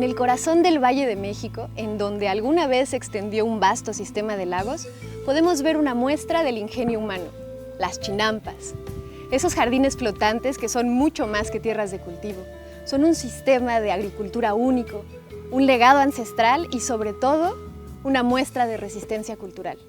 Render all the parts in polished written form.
el corazón del Valle de México, en donde alguna vez se extendió un vasto sistema de lagos, podemos ver una muestra del ingenio humano, las chinampas. Esos jardines flotantes que son mucho más que tierras de cultivo. Son un sistema de agricultura único, un legado ancestral y, sobre todo, una muestra de resistencia cultural.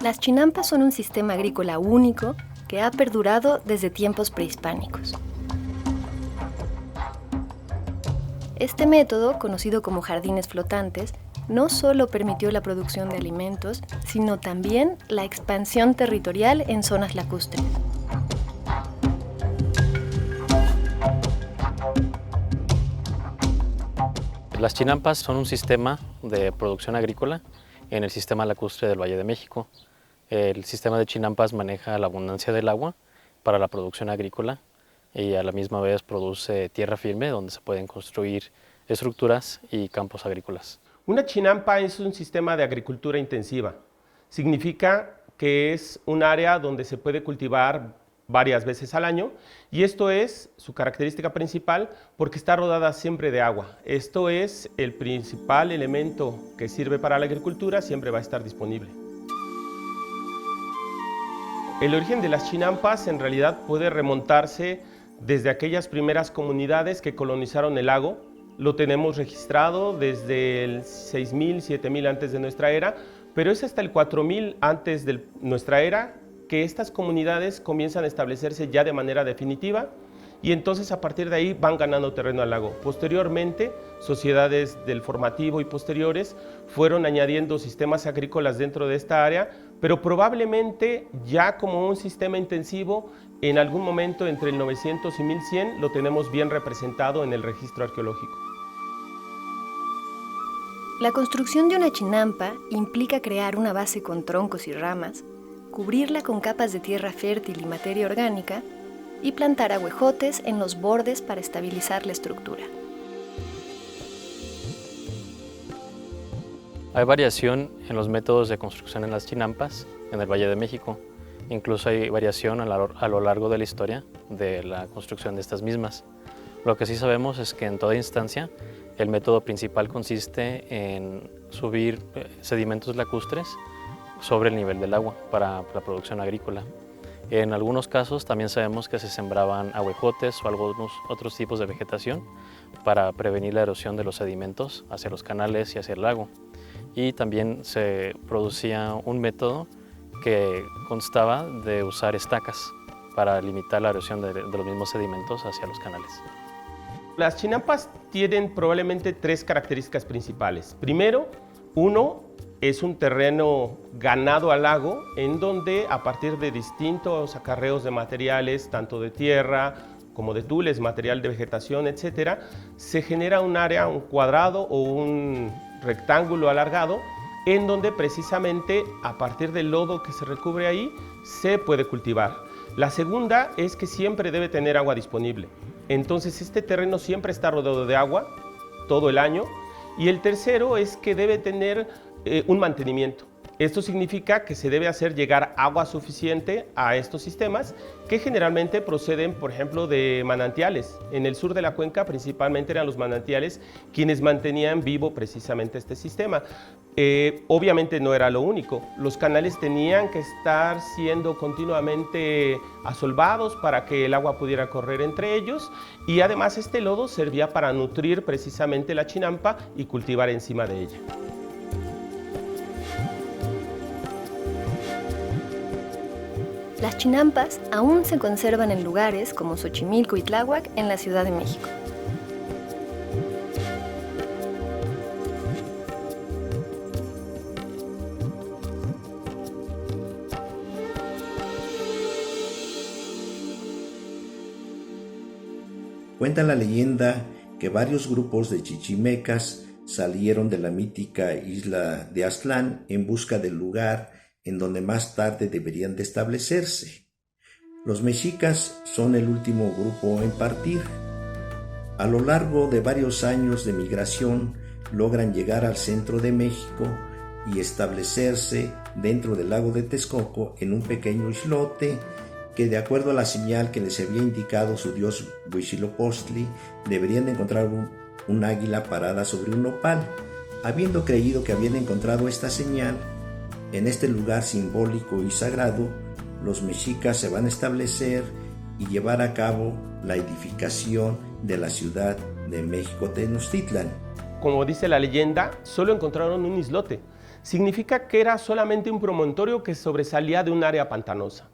Las chinampas son un sistema agrícola único que ha perdurado desde tiempos prehispánicos. Este método, conocido como jardines flotantes, no solo permitió la producción de alimentos, sino también la expansión territorial en zonas lacustres. Las chinampas son un sistema de producción agrícola en el sistema lacustre del Valle de México. El sistema de chinampas maneja la abundancia del agua para la producción agrícola y a la misma vez produce tierra firme donde se pueden construir estructuras y campos agrícolas. Una chinampa es un sistema de agricultura intensiva. Significa que es un área donde se puede cultivar varias veces al año y esto es su característica principal porque está rodeada siempre de agua. Esto es el principal elemento que sirve para la agricultura, siempre va a estar disponible. El origen de las chinampas en realidad puede remontarse desde aquellas primeras comunidades que colonizaron el lago. Lo tenemos registrado desde el 6000, 7000 antes de nuestra era, pero es hasta el 4000 antes de nuestra era que estas comunidades comienzan a establecerse ya de manera definitiva y entonces a partir de ahí van ganando terreno al lago. Posteriormente, sociedades del formativo y posteriores fueron añadiendo sistemas agrícolas dentro de esta área, pero probablemente ya como un sistema intensivo, en algún momento entre el 900 y 1100 lo tenemos bien representado en el registro arqueológico. La construcción de una chinampa implica crear una base con troncos y ramas, cubrirla con capas de tierra fértil y materia orgánica y plantar ahuejotes en los bordes para estabilizar la estructura. Hay variación en los métodos de construcción en las chinampas en el Valle de México. Incluso hay variación a lo largo de la historia de la construcción de estas mismas. Lo que sí sabemos es que en toda instancia el método principal consiste en subir sedimentos lacustres sobre el nivel del agua para la producción agrícola. En algunos casos también sabemos que se sembraban ahuejotes o algunos otros tipos de vegetación para prevenir la erosión de los sedimentos hacia los canales y hacia el lago. Y también se producía un método que constaba de usar estacas para limitar la erosión de los mismos sedimentos hacia los canales. Las chinampas tienen probablemente tres características principales. Primero, uno es un terreno ganado al lago en donde a partir de distintos acarreos de materiales, tanto de tierra como de tules, material de vegetación, etc., se genera un área, un cuadrado o un rectángulo alargado en donde precisamente a partir del lodo que se recubre ahí se puede cultivar. La segunda es que siempre debe tener agua disponible. Entonces este terreno siempre está rodeado de agua todo el año. Y el tercero es que debe tener un mantenimiento. Esto significa que se debe hacer llegar agua suficiente a estos sistemas que generalmente proceden, por ejemplo, de manantiales. En el sur de la cuenca principalmente eran los manantiales quienes mantenían vivo precisamente este sistema. Obviamente no era lo único. Los canales tenían que estar siendo continuamente asolvados para que el agua pudiera correr entre ellos y además este lodo servía para nutrir precisamente la chinampa y cultivar encima de ella. Las chinampas aún se conservan en lugares como Xochimilco y Tláhuac en la Ciudad de México. Cuenta la leyenda que varios grupos de chichimecas salieron de la mítica isla de Aztlán en busca del lugar en donde más tarde deberían de establecerse. Los mexicas son el último grupo en partir. A lo largo de varios años de migración logran llegar al centro de México y establecerse dentro del lago de Texcoco en un pequeño islote que, de acuerdo a la señal que les había indicado su dios Huitzilopochtli, deberían de encontrar un águila parada sobre un nopal. Habiendo creído que habían encontrado esta señal, en este lugar simbólico y sagrado, los mexicas se van a establecer y llevar a cabo la edificación de la ciudad de México Tenochtitlan. Como dice la leyenda, solo encontraron un islote. Significa que era solamente un promontorio que sobresalía de un área pantanosa.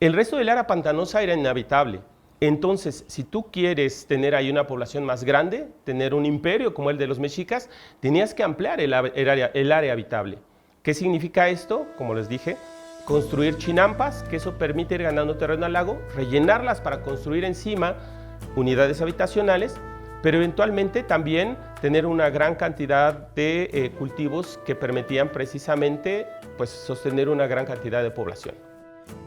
El resto del área pantanosa era inhabitable. Entonces, si tú quieres tener ahí una población más grande, tener un imperio como el de los mexicas, tenías que ampliar el área habitable. ¿Qué significa esto? Como les dije, construir chinampas, que eso permite ir ganando terreno al lago, rellenarlas para construir encima unidades habitacionales, pero eventualmente también tener una gran cantidad de cultivos que permitían precisamente sostener una gran cantidad de población.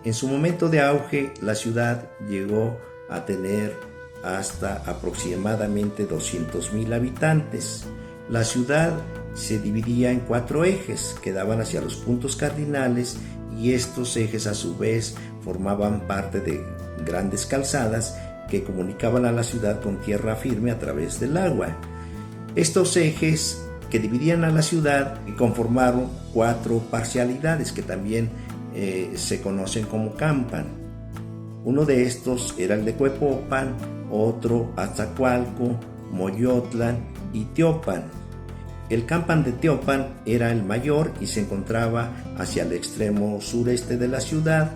En su momento de auge, la ciudad llegó a tener hasta aproximadamente 200,000 habitantes. La ciudad se dividía en 4 ejes que daban hacia los puntos cardinales, y estos ejes a su vez formaban parte de grandes calzadas que comunicaban a la ciudad con tierra firme a través del agua. Estos ejes que dividían a la ciudad conformaron 4 parcialidades que también se conocen como campan. Uno de estos era el de Cuepopan, otro Azcacualco, Moyotlan y Teopan. El campan de Teopan era el mayor y se encontraba hacia el extremo sureste de la ciudad,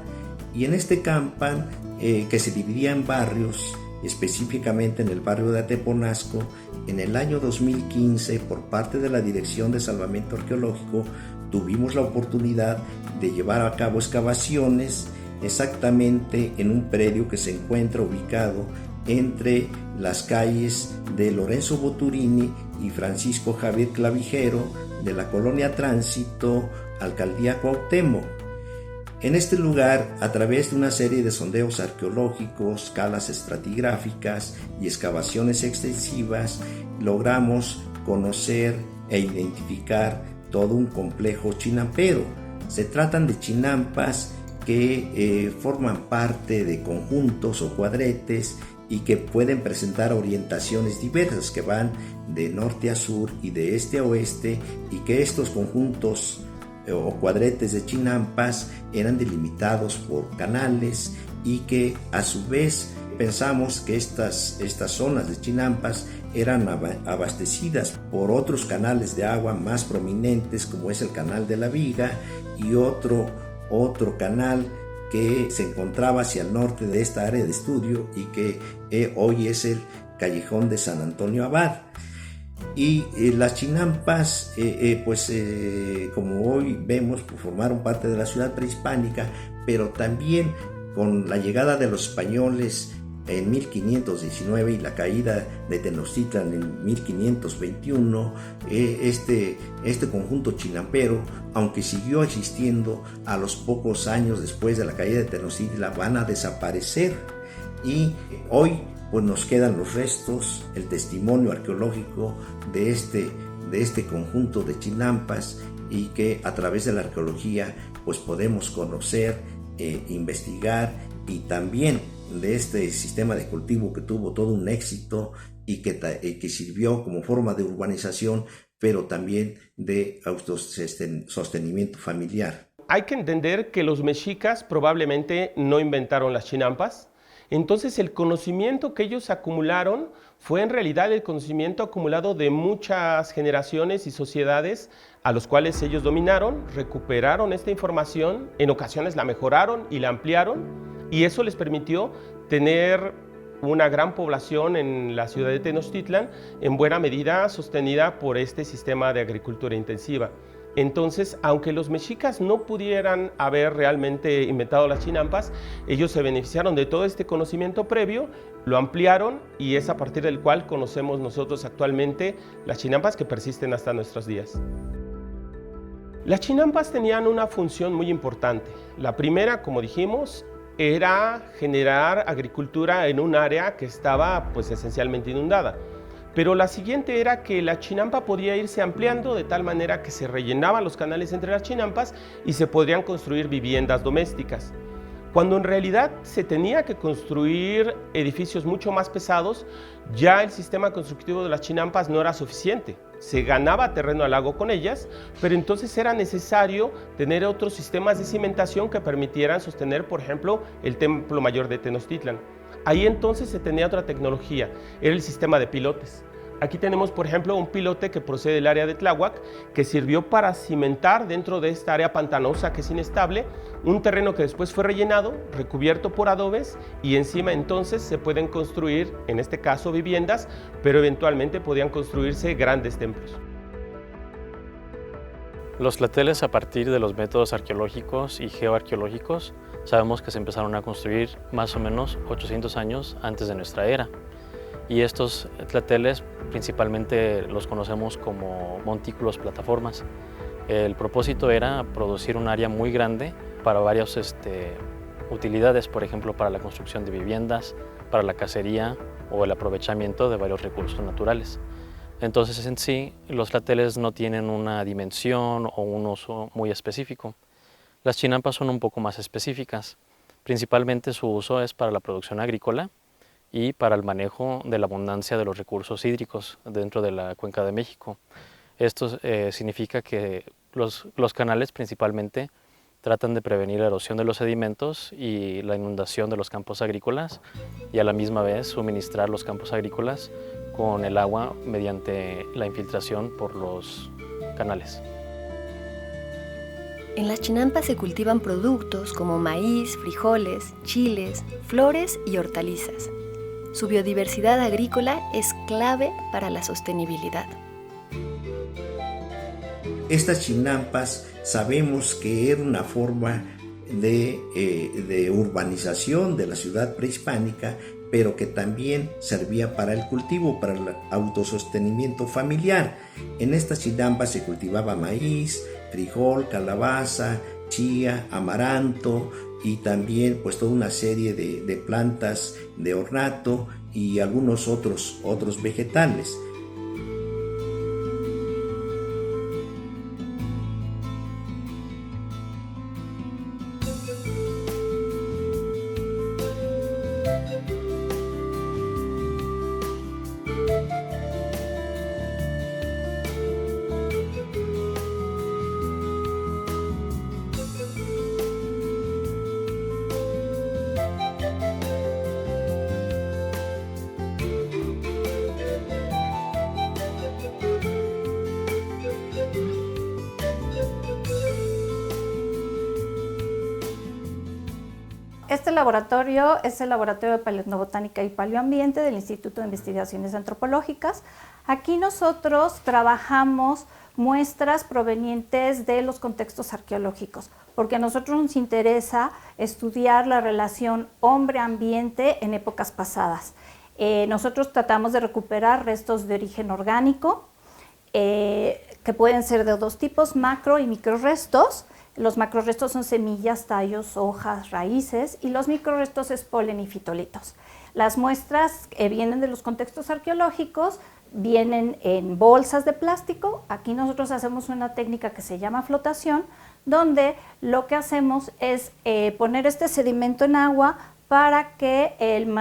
y en este campan, que se dividía en barrios, específicamente en el barrio de Ateponazco, en el año 2015, por parte de la Dirección de Salvamento Arqueológico, tuvimos la oportunidad de llevar a cabo excavaciones exactamente en un predio que se encuentra ubicado entre las calles de Lorenzo Boturini y Francisco Javier Clavijero de la colonia Tránsito, Alcaldía Cuauhtémoc. En este lugar, a través de una serie de sondeos arqueológicos, calas estratigráficas y excavaciones extensivas, logramos conocer e identificar todo un complejo chinampero. Se tratan de chinampas que forman parte de conjuntos o cuadretes y que pueden presentar orientaciones diversas que van de norte a sur y de este a oeste, y que estos conjuntos o cuadretes de chinampas eran delimitados por canales, y que a su vez pensamos que estas zonas de chinampas eran abastecidas por otros canales de agua más prominentes, como es el Canal de la Viga y otro canal que se encontraba hacia el norte de esta área de estudio y que hoy es el Callejón de San Antonio Abad. Y las chinampas, como hoy vemos, formaron parte de la ciudad prehispánica, pero también con la llegada de los españoles en 1519 y la caída de Tenochtitlan en 1521, este conjunto chinampero, aunque siguió existiendo, a los pocos años después de la caída de Tenochtitlan van a desaparecer, y hoy pues nos quedan los restos, el testimonio arqueológico de este conjunto de chinampas, y que a través de la arqueología pues podemos conocer, investigar, y también de este sistema de cultivo que tuvo todo un éxito y que sirvió como forma de urbanización, pero también de autosostenimiento familiar. Hay que entender que los mexicas probablemente no inventaron las chinampas. Entonces el conocimiento que ellos acumularon fue en realidad el conocimiento acumulado de muchas generaciones y sociedades a los cuales ellos dominaron, recuperaron esta información, en ocasiones la mejoraron y la ampliaron, y eso les permitió tener una gran población en la ciudad de Tenochtitlan, en buena medida sostenida por este sistema de agricultura intensiva. Entonces, aunque los mexicas no pudieran haber realmente inventado las chinampas, ellos se beneficiaron de todo este conocimiento previo, lo ampliaron y es a partir del cual conocemos nosotros actualmente las chinampas que persisten hasta nuestros días. Las chinampas tenían una función muy importante. La primera, como dijimos, era generar agricultura en un área que estaba pues esencialmente inundada. Pero la siguiente era que la chinampa podía irse ampliando de tal manera que se rellenaban los canales entre las chinampas y se podrían construir viviendas domésticas. Cuando en realidad se tenía que construir edificios mucho más pesados, ya el sistema constructivo de las chinampas no era suficiente. Se ganaba terreno al lago con ellas, pero entonces era necesario tener otros sistemas de cimentación que permitieran sostener, por ejemplo, el Templo Mayor de Tenochtitlan. Ahí entonces se tenía otra tecnología, era el sistema de pilotes. Aquí tenemos, por ejemplo, un pilote que procede del área de Tláhuac, que sirvió para cimentar dentro de esta área pantanosa que es inestable, un terreno que después fue rellenado, recubierto por adobes, y encima entonces se pueden construir, en este caso, viviendas, pero eventualmente podían construirse grandes templos. Los tlateles, a partir de los métodos arqueológicos y geoarqueológicos, sabemos que se empezaron a construir más o menos 800 años antes de nuestra era. Y estos tlateles principalmente los conocemos como montículos plataformas. El propósito era producir un área muy grande para varias utilidades, por ejemplo, para la construcción de viviendas, para la cacería o el aprovechamiento de varios recursos naturales. Entonces, en sí, los tlateles no tienen una dimensión o un uso muy específico. Las chinampas son un poco más específicas. Principalmente su uso es para la producción agrícola y para el manejo de la abundancia de los recursos hídricos dentro de la Cuenca de México. Esto significa que los canales principalmente tratan de prevenir la erosión de los sedimentos y la inundación de los campos agrícolas y a la misma vez suministrar los campos agrícolas con el agua mediante la infiltración por los canales. En las chinampas se cultivan productos como maíz, frijoles, chiles, flores y hortalizas. Su biodiversidad agrícola es clave para la sostenibilidad. Estas chinampas sabemos que era una forma de urbanización de la ciudad prehispánica, pero que también servía para el cultivo, para el autosostenimiento familiar. En estas chinampas se cultivaba maíz, frijol, calabaza, chía, amaranto y también pues toda una serie de plantas de ornato y algunos otros vegetales. Este laboratorio es el Laboratorio de Paleobotánica y Paleoambiente del Instituto de Investigaciones Antropológicas. Aquí nosotros trabajamos muestras provenientes de los contextos arqueológicos, porque a nosotros nos interesa estudiar la relación hombre-ambiente en épocas pasadas. Nosotros tratamos de recuperar restos de origen orgánico, que pueden ser de dos tipos, macro y microrestos. Los macrorestos son semillas, tallos, hojas, raíces, y los microrestos es polen y fitolitos. Las muestras vienen de los contextos arqueológicos, vienen en bolsas de plástico. Aquí nosotros hacemos una técnica que se llama flotación, donde lo que hacemos es poner este sedimento en agua para que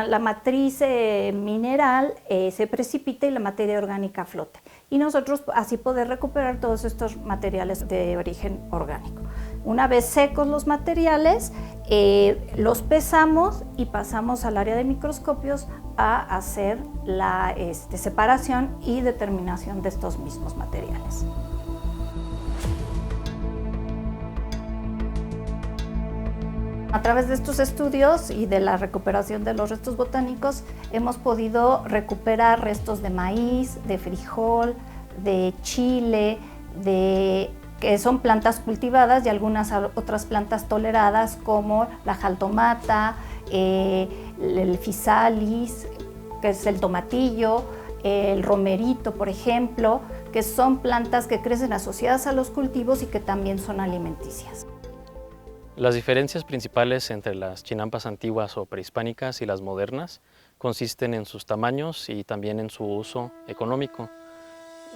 la matriz mineral se precipite y la materia orgánica flote. Y nosotros así poder recuperar todos estos materiales de origen orgánico. Una vez secos los materiales, los pesamos y pasamos al área de microscopios a hacer la separación y determinación de estos mismos materiales. A través de estos estudios y de la recuperación de los restos botánicos, hemos podido recuperar restos de maíz, de frijol, de chile, de que son plantas cultivadas y algunas otras plantas toleradas como la jaltomata, el physalis, que es el tomatillo, el romerito, por ejemplo, que son plantas que crecen asociadas a los cultivos y que también son alimenticias. Las diferencias principales entre las chinampas antiguas o prehispánicas y las modernas consisten en sus tamaños y también en su uso económico.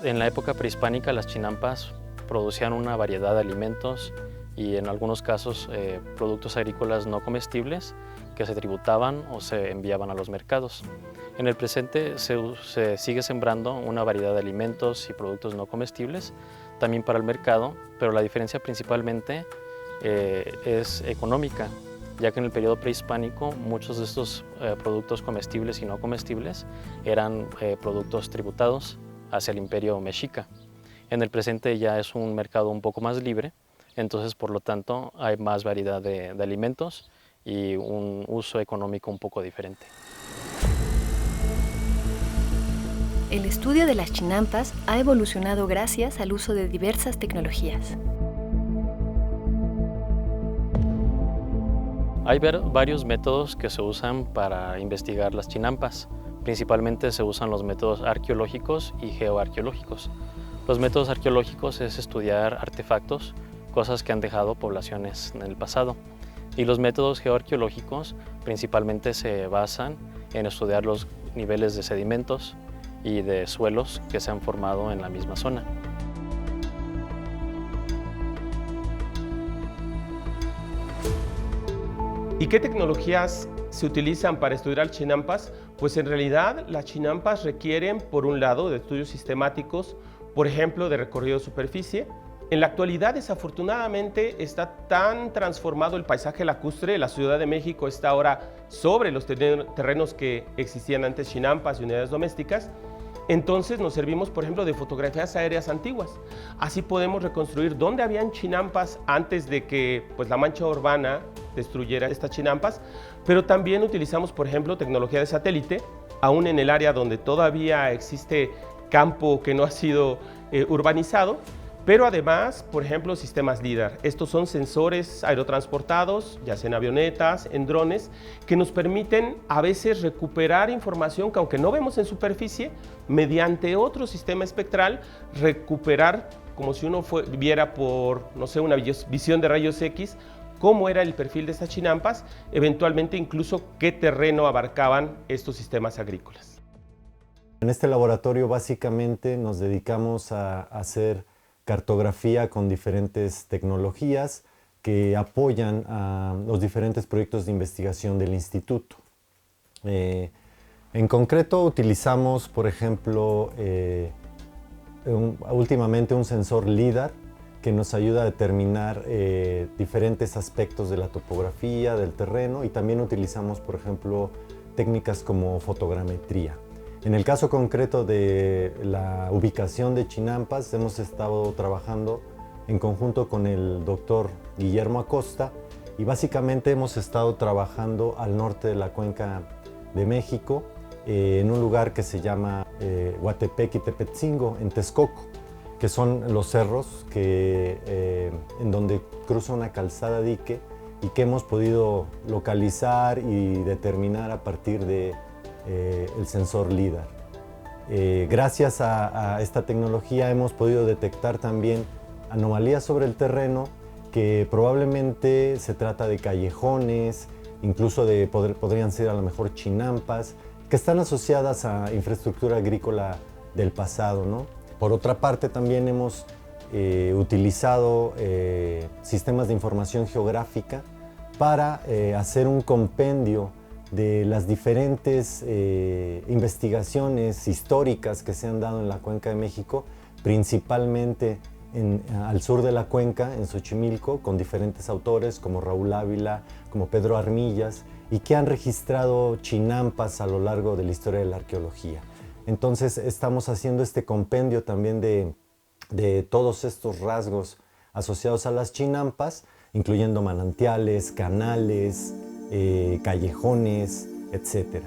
En la época prehispánica las chinampas producían una variedad de alimentos y en algunos casos productos agrícolas no comestibles que se tributaban o se enviaban a los mercados. En el presente se sigue sembrando una variedad de alimentos y productos no comestibles también para el mercado, pero la diferencia principalmente es económica, ya que en el periodo prehispánico muchos de estos productos comestibles y no comestibles eran productos tributados hacia el imperio mexica. En el presente ya es un mercado un poco más libre, entonces por lo tanto hay más variedad de alimentos y un uso económico un poco diferente. El estudio de las chinampas ha evolucionado gracias al uso de diversas tecnologías. Hay varios métodos que se usan para investigar las chinampas. Principalmente se usan los métodos arqueológicos y geoarqueológicos. Los métodos arqueológicos es estudiar artefactos, cosas que han dejado poblaciones en el pasado. Y los métodos geoarqueológicos principalmente se basan en estudiar los niveles de sedimentos y de suelos que se han formado en la misma zona. ¿Y qué tecnologías se utilizan para estudiar chinampas? Pues en realidad las chinampas requieren, por un lado, de estudios sistemáticos, por ejemplo, de recorrido de superficie. En la actualidad, desafortunadamente, está tan transformado el paisaje lacustre. La Ciudad de México está ahora sobre los terrenos que existían antes chinampas y unidades domésticas. Entonces nos servimos, por ejemplo, de fotografías aéreas antiguas. Así podemos reconstruir dónde habían chinampas antes de que la mancha urbana destruyera estas chinampas, pero también utilizamos, por ejemplo, tecnología de satélite, aún en el área donde todavía existe campo que no ha sido urbanizado, pero además, por ejemplo, sistemas LIDAR. Estos son sensores aerotransportados, ya sea en avionetas, en drones, que nos permiten a veces recuperar información que aunque no vemos en superficie, mediante otro sistema espectral, recuperar como si uno viera por, no sé, una visión de rayos X, cómo era el perfil de estas chinampas, eventualmente incluso qué terreno abarcaban estos sistemas agrícolas. En este laboratorio básicamente nos dedicamos a hacer cartografía con diferentes tecnologías que apoyan a los diferentes proyectos de investigación del instituto. En concreto utilizamos, por ejemplo, últimamente un sensor LIDAR que nos ayuda a determinar diferentes aspectos de la topografía, del terreno, y también utilizamos, por ejemplo, técnicas como fotogrametría. En el caso concreto de la ubicación de chinampas, hemos estado trabajando en conjunto con el doctor Guillermo Acosta y básicamente hemos estado trabajando al norte de la cuenca de México, en un lugar que se llama Huatepec y Tepetzingo, en Texcoco, que son los cerros en donde cruza una calzada dique y que hemos podido localizar y determinar a partir de el sensor LIDAR. Gracias a esta tecnología hemos podido detectar también anomalías sobre el terreno que probablemente se trata de callejones, incluso podrían ser a lo mejor chinampas, que están asociadas a infraestructura agrícola del pasado, ¿no? Por otra parte, también hemos utilizado sistemas de información geográfica para hacer un compendio de las diferentes investigaciones históricas que se han dado en la Cuenca de México, principalmente al sur de la cuenca, en Xochimilco, con diferentes autores como Raúl Ávila, como Pedro Armillas, y que han registrado chinampas a lo largo de la historia de la arqueología. Entonces estamos haciendo este compendio también de todos estos rasgos asociados a las chinampas, incluyendo manantiales, canales, callejones, etc.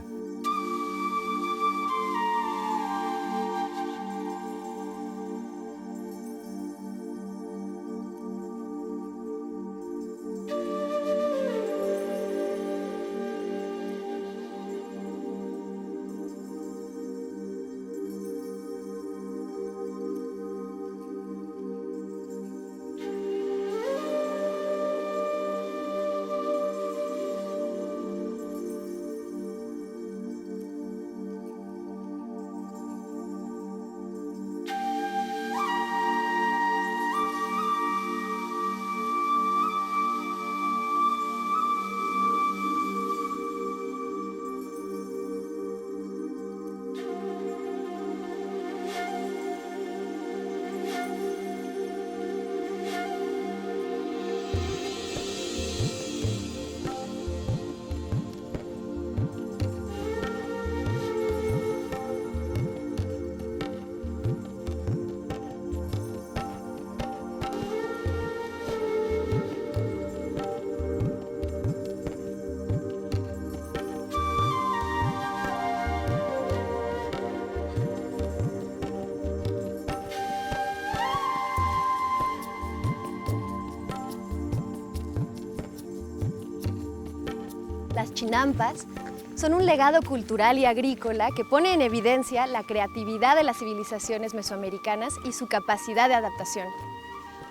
chinampas son un legado cultural y agrícola que pone en evidencia la creatividad de las civilizaciones mesoamericanas y su capacidad de adaptación.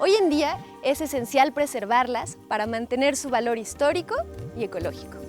Hoy en día es esencial preservarlas para mantener su valor histórico y ecológico.